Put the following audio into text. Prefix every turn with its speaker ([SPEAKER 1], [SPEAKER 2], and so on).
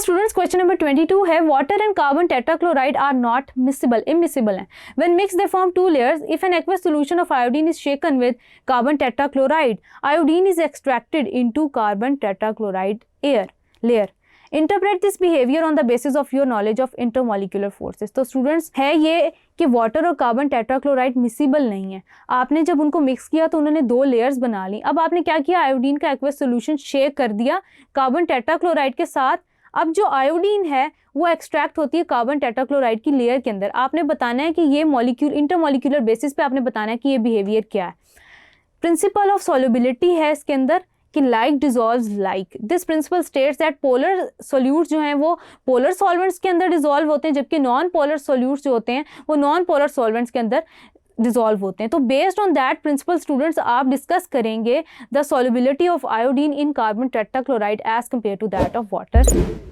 [SPEAKER 1] Students question number 22 है water and carbon tetrachloride are not miscible, immiscible हैं। When mix they form two layers, if an aqueous solution of iodine is shaken with carbon tetrachloride, iodine is extracted into carbon tetrachloride layer. Interpret this behaviour on the basis of your knowledge of intermolecular forces. तो students है ये कि water और carbon tetrachloride miscible नहीं है। आपने जब उनको मिक्स किया तो उन्होंने दो लेयर्स बना ली। अब आपने क्या किया, आयोडीन का एक्वस सॉल्यूशन शेक कर दिया कार्बन टेट्राक्लोराइड के साथ। अब जो आयोडीन है वो एक्सट्रैक्ट होती है कार्बन टेट्राक्लोराइड की लेयर के अंदर। आपने बताना है कि ये मॉलिक्यूल इंटरमोलिकुलर बेसिस पे आपने बताना है कि ये बिहेवियर क्या है। प्रिंसिपल ऑफ सॉल्युबिलिटी है इसके अंदर कि like dissolves like. This principle states that polar solutes जो हैं वो पोलर सॉल्वेंट्स के अंदर डिजॉल्व होते हैं, जबकि नॉन पोलर सोल्यूट्स जो होते हैं वो नॉन पोलर सॉल्वेंट्स के अंदर डिजॉल्व होते हैं। तो based on that principle students आप डिस्कस करेंगे the solubility of iodine in carbon tetrachloride as compared to that of water.